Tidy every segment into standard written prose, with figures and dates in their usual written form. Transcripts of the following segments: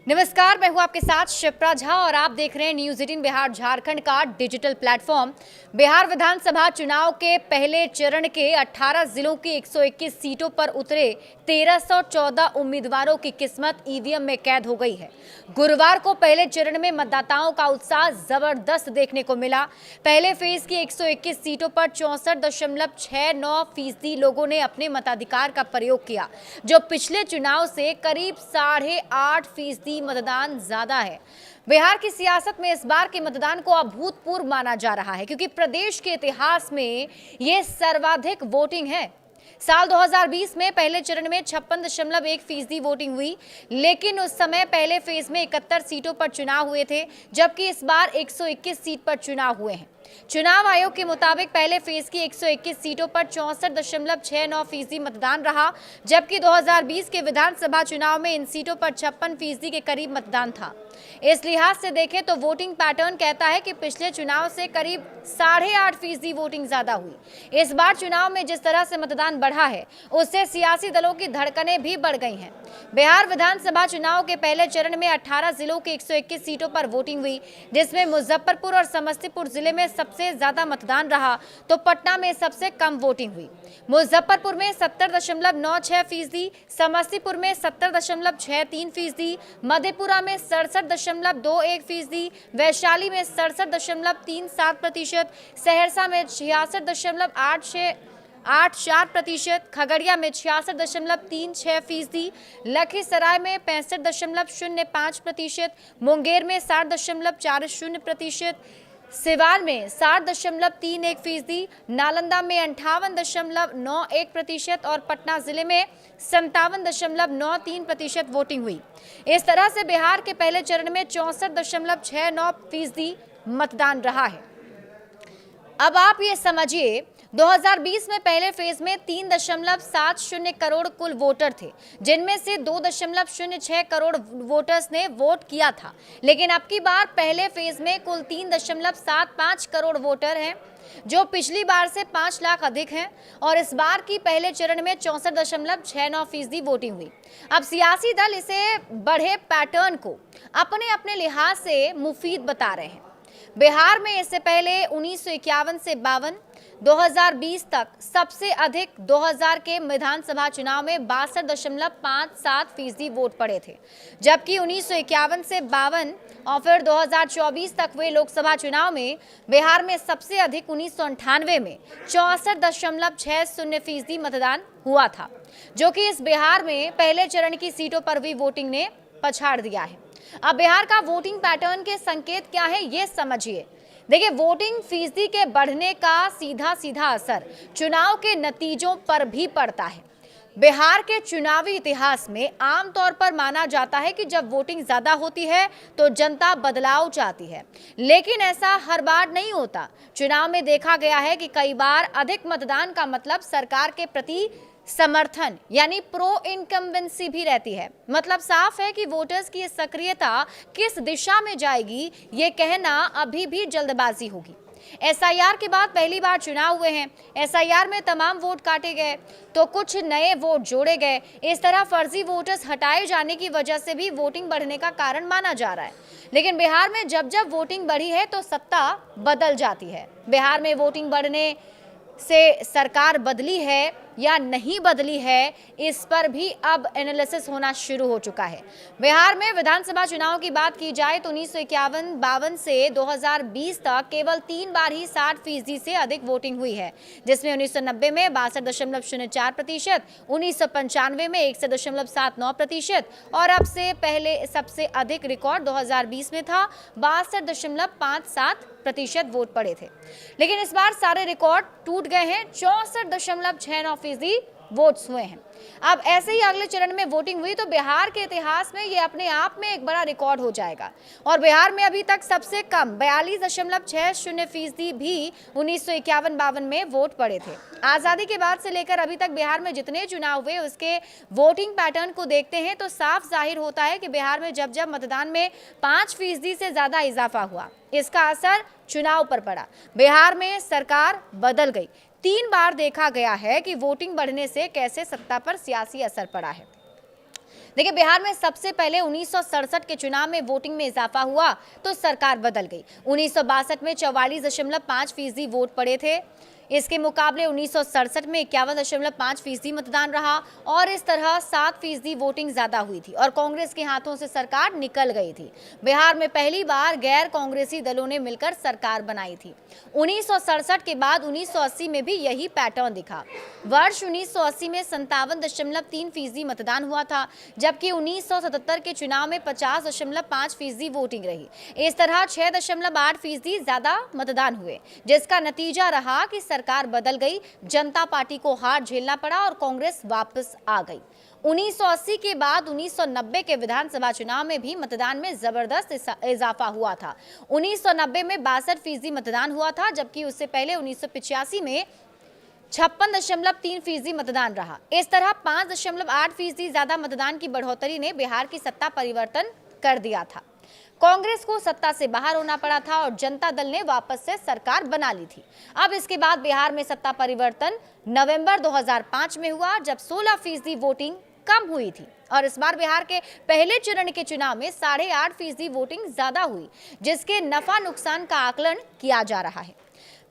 नमस्कार, मैं हूं आपके साथ शिप्रा झा और आप देख रहे हैं न्यूज़ 18 बिहार झारखंड का डिजिटल प्लेटफॉर्म। बिहार विधानसभा चुनाव के पहले चरण के 18 जिलों की 121 सीटों पर उतरे 1314 उम्मीदवारों की किस्मत ईवीएम में कैद हो गई है। गुरुवार को पहले चरण में मतदाताओं का उत्साह जबरदस्त देखने को मिला। पहले फेज की 121 सीटों पर 64.69% लोगों ने अपने मताधिकार का प्रयोग किया, जो पिछले चुनाव से करीब 8.5% मतदान ज्यादा है। बिहार की सियासत में इस बार के मतदान को अभूतपूर्व माना जा रहा है, क्योंकि प्रदेश के इतिहास में यह सर्वाधिक वोटिंग है। साल 2020 में पहले चरण में 56.1% वोटिंग हुई, लेकिन उस समय पहले फेज में 71 सीटों पर चुनाव हुए थे, जबकि इस बार 121 सीट पर चुनाव हुए हैं। चुनाव आयोग के मुताबिक पहले फेज की 121 सीटों पर 64.69% मतदान रहा, जबकि 2020 के विधानसभा चुनाव में इन सीटों पर 56% के करीब मतदान था। इस लिहाज से देखें तो वोटिंग पैटर्न कहता है कि पिछले चुनाव से करीब 8.5% वोटिंग ज्यादा हुई। इस बार चुनाव में जिस तरह से मतदान बढ़ा है, उससे सियासी दलों की धड़कनें भी बढ़ गई हैं। बिहार विधानसभा चुनाव के पहले चरण में 18 जिलों की 121 सीटों पर वोटिंग हुई, जिसमें मुजफ्फरपुर और समस्तीपुर जिले में सबसे ज्यादा मतदान रहा, तो पटना में सबसे कम वोटिंग हुई। मुजफ्फरपुर में 70.96%, समस्तीपुर में 70.63%, मधेपुरा में 67.21%, वैशाली में 67.37%, सहरसा में 66.84%, खगड़िया में 66.36%, लखीसराय में 65.05%, मुंगेर में 60.40%, सिवान में 60.31%, नालंदा में 58.91% और पटना जिले में 57.93% वोटिंग हुई। इस तरह से बिहार के पहले चरण में 64.69% मतदान रहा है। अब आप ये समझिए, 2020 में पहले फेज में 3.70 करोड़ कुल वोटर थे, जिनमें से 2.06 करोड़ वोटर्स ने वोट किया था। लेकिन अब की बार पहले फेज में कुल 3.75 करोड़ वोटर हैं, जो पिछली बार से 5 लाख अधिक हैं, और इस बार की पहले चरण में 64.69% वोटिंग हुई। अब सियासी दल इसे बढ़े पैटर्न को अपने अपने लिहाज से मुफीद बता रहे हैं। बिहार में इससे पहले 1951 से 52, 2020 तक सबसे अधिक 2000 के विधानसभा चुनाव में 62.57% वोट पड़े थे, जबकि 1951 से 52 और फिर 2024 तक हुए लोकसभा चुनाव में बिहार में सबसे अधिक 1998 में 64.60% मतदान हुआ था, जो कि इस बिहार में पहले चरण की सीटों पर हुई वोटिंग ने पछाड़ दिया है। अब बिहार का वोटिंग पैटर्न के संकेत क्या है, ये समझिए। देखिए, वोटिंग फीसदी के बढ़ने का सीधा असर चुनाव के नतीजों पर भी पड़ता है। बिहार के चुनावी इतिहास में आमतौर पर माना जाता है कि जब वोटिंग ज्यादा होती है तो जनता बदलाव चाहती है, लेकिन ऐसा हर बार नहीं होता। चुनाव में देखा गया है कि कई बार अधिक मतदान का मतलब सरकार के प्रति समर्थन यानी प्रो इनकम्बेंसी भी रहती है। मतलब साफ है कि वोटर्स की सक्रियता किस दिशा में जाएगी, ये कहना अभी भी जल्दबाजी होगी। एसआईआर के बाद पहली बार चुनाव हुए हैं। एसआईआर में तमाम वोट काटे गए तो कुछ नए वोट जोड़े गए। इस तरह फर्जी वोटर्स हटाए जाने की वजह से भी वोटिंग बढ़ने का कारण माना जा रहा है। लेकिन बिहार में जब जब वोटिंग बढ़ी है तो सत्ता बदल जाती है। बिहार में वोटिंग बढ़ने से सरकार बदली है या नहीं बदली है, इस पर भी अब एनालिसिस होना शुरू हो चुका है। बिहार में विधानसभा चुनाव की बात की जाए तो 1951-52 से 2020 तक केवल 3 बार ही 60% से अधिक वोटिंग हुई है, जिसमें 1990 में 62.04%, 1995 में 61.79% और अब से पहले सबसे अधिक रिकॉर्ड 2020 में था, 62.57% वोट पड़े थे। लेकिन इस बार सारे रिकॉर्ड टूट गए हैं, 64.69% वोट्स हुए हैं। अब ऐसे ही अगले चरण में वोटिंग हुई तो बिहार के इतिहास में ये अपने आप में एक बड़ा रिकॉर्ड हो जाएगा। और बिहार में अभी तक सबसे कम 42.60% भी 1951-52 में वोट पड़े थे। आज़ादी के बाद से लेकर अभी तक बिहार में जितने चुनाव हुए उसके वोटिंग पैटर्न को देखते हैं तो साफ जाहिर होता है कि बिहार में जब जब मतदान में 5% से ज्यादा इजाफा हुआ, इसका असर चुनाव पर पड़ा। बिहार में सरकार बदल गई। 3 बार देखा गया है कि वोटिंग बढ़ने से कैसे सत्ता पर सियासी असर पड़ा है। देखिए, बिहार में सबसे पहले 1967 के चुनाव में वोटिंग में इजाफा हुआ तो सरकार बदल गई। 1962 में 44.5% वोट पड़े थे। इसके मुकाबले 1967 में 51.5% मतदान रहा और इस तरह 7% वोटिंग ज्यादा हुई थी और कांग्रेस के हाथों से सरकार निकल गई थी। बिहार में पहली बार गैर कांग्रेसी दलों ने मिलकर सरकार बनाई थी। 1967 के बाद 1980 में भी यही पैटर्न दिखा। वर्ष 1980 में 57.3% मतदान हुआ था, जबकि 1977 के चुनाव में 50.5% वोटिंग रही। इस तरह 6.8% ज्यादा मतदान हुए, जिसका नतीजा रहा कि सरकार बदल गई, जनता पार्टी को हार झेलना पड़ा और कांग्रेस वापस आ गई। 1980 के बाद 1990 के विधानसभा चुनाव में भी मतदान में जबरदस्त इजाफा हुआ था। 1990 में 62% मतदान हुआ था, जबकि उससे पहले 1985 में 56.3% मतदान रहा। इस तरह 5.8% ज्यादा मतदान की बढ़ोतरी ने बिहार की सत्ता परिवर्तन कर दिया था। कांग्रेस को सत्ता से बाहर होना पड़ा था और जनता दल ने वापस से सरकार बना ली थी। अब इसके बाद बिहार में सत्ता परिवर्तन नवंबर 2005 में हुआ, जब 16% वोटिंग कम हुई थी और इस बार बिहार के पहले चरण के चुनाव में 8.5% वोटिंग ज्यादा हुई, जिसके नफा नुकसान का आकलन किया जा रहा है।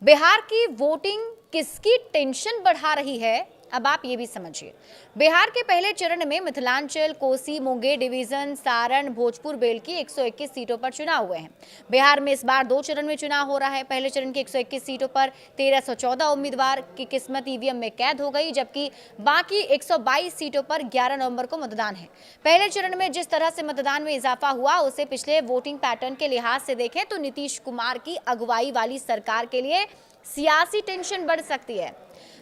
बिहार की वोटिंग किसकी टेंशन बढ़ा रही है, अब आप ये भी समझिए। बिहार के पहले चरण में मिथिलांचल, कोसी, मुंगेर डिवीजन, सारण, भोजपुर, बेल की 121 सीटों पर चुनाव हुए हैं। बिहार में इस बार 2 चरण में चुनाव हो रहा है। पहले चरण की 121 सीटों पर 1314 उम्मीदवार की किस्मत ईवीएम में कैद हो गई, जबकि बाकी 122 सीटों पर 11 नवंबर को मतदान है। पहले चरण में जिस तरह से मतदान में इजाफा हुआ, उसे पिछले वोटिंग पैटर्न के लिहाज से देखें तो नीतीश कुमार की अगुवाई वाली सरकार के लिए सियासी टेंशन बढ़ सकती है।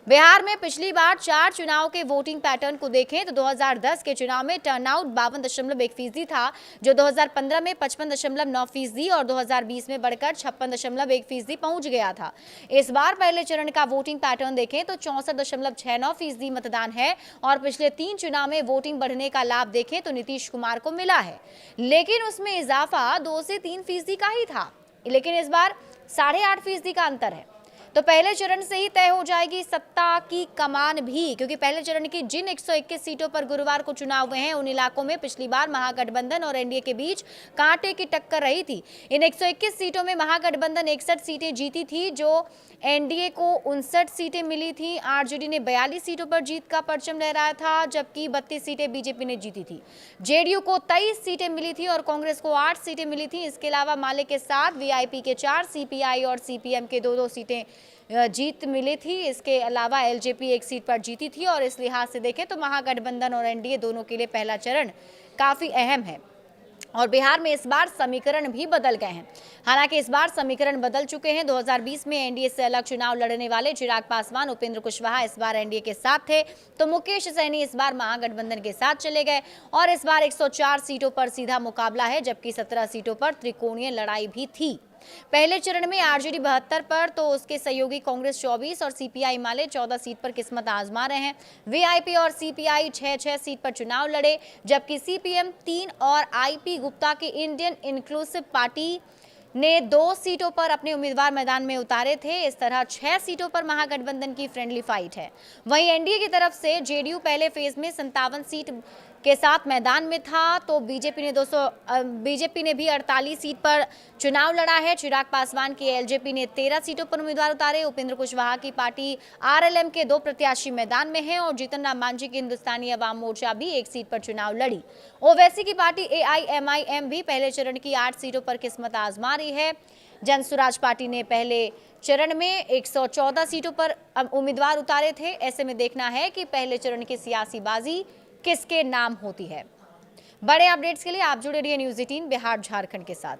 बिहार में पिछली बार 4 चुनाव के वोटिंग पैटर्न को देखें तो 2010 के चुनाव में टर्नआउट 52.1% था, जो 2015 में 55.9% और 2020 में बढ़कर 56.1% पहुंच गया था। इस बार पहले चरण का वोटिंग पैटर्न देखें तो 64.69% मतदान है और पिछले 3 चुनाव में वोटिंग बढ़ने का लाभ देखें तो नीतीश कुमार को मिला है, लेकिन उसमें इजाफा 2 से 3% का ही था। लेकिन इस बार 8.5% का अंतर है। तो पहले चरण से ही तय हो जाएगी सत्ता की कमान भी, क्योंकि पहले चरण की जिन 121 सीटों पर गुरुवार को चुनाव हुए हैं, उन इलाकों में पिछली बार महागठबंधन और एनडीए के बीच कांटे की टक्कर रही थी। इन 121 सीटों में महागठबंधन 61 सीटें जीती थी, जो एनडीए को 59 सीटें मिली थी। आरजेडी ने 42 सीटों पर जीत का परचम लहराया था, जबकि 32 सीटें बीजेपी ने जीती थी। जेडीयू को 23 सीटें मिली थी और कांग्रेस को 8 सीटें मिली थी। इसके अलावा माले के 7, वीआईपी के 4, सीपीआई और सीपीएम के 2-2 सीटें जीत मिली थी। इसके अलावा एलजेपी 1 सीट पर जीती थी और इस लिहाज से देखें तो महागठबंधन और एनडीए दोनों के लिए पहला चरण काफी अहम है। और बिहार में इस बार समीकरण भी बदल गए हैं। हालांकि इस बार समीकरण बदल चुके हैं। 2020 में एनडीए से अलग चुनाव लड़ने वाले चिराग पासवान, उपेंद्र कुशवाहा इस बार एनडीए के साथ थे, तो मुकेश सहनी इस बार महागठबंधन के साथ चले गए और इस बार 104 सीटों पर सीधा मुकाबला है, जबकि 17 सीटों पर त्रिकोणीय लड़ाई भी थी। पहले चरण में आरजेडी 72 पर तो उसके सहयोगी कांग्रेस 24 और सीपीआई माले 14 सीट पर किस्मत आजमा रहे हैं। वीआईपी और सीपीआई 6-6 सीट पर चुनाव लड़े, जबकि सीपीएम 3 और आईपी गुप्ता की इंडियन इंक्लूसिव पार्टी ने 2 सीटों पर अपने उम्मीदवार मैदान में उतारे थे। इस तरह 6 सीटों पर महागठबंधन की फ्रेंडली फाइट है। वहीं एनडीए की तरफ से जेडीयू पहले फेज में 57 सीट के साथ मैदान में था, तो बीजेपी ने भी 48 सीट पर चुनाव लड़ा है। चिराग पासवान की एलजेपी ने 13 सीटों पर उम्मीदवार उतारे। उपेंद्र कुशवाहा की पार्टी आरएलएम के 2 प्रत्याशी मैदान में हैं और जीतन राम मांझी की हिंदुस्तानी अवाम मोर्चा भी 1 सीट पर चुनाव लड़ी। ओवैसी की पार्टी एआईएमआईएम भी पहले चरण की 8 सीटों पर किस्मत आजमा रही है। जनसुराज पार्टी ने पहले चरण में 114 सीटों पर उम्मीदवार उतारे थे। ऐसे में देखना है कि पहले चरण की सियासी बाजी किसके नाम होती है। बड़े अपडेट्स के लिए आप जुड़े रहिए न्यूज़ 18 बिहार झारखंड के साथ।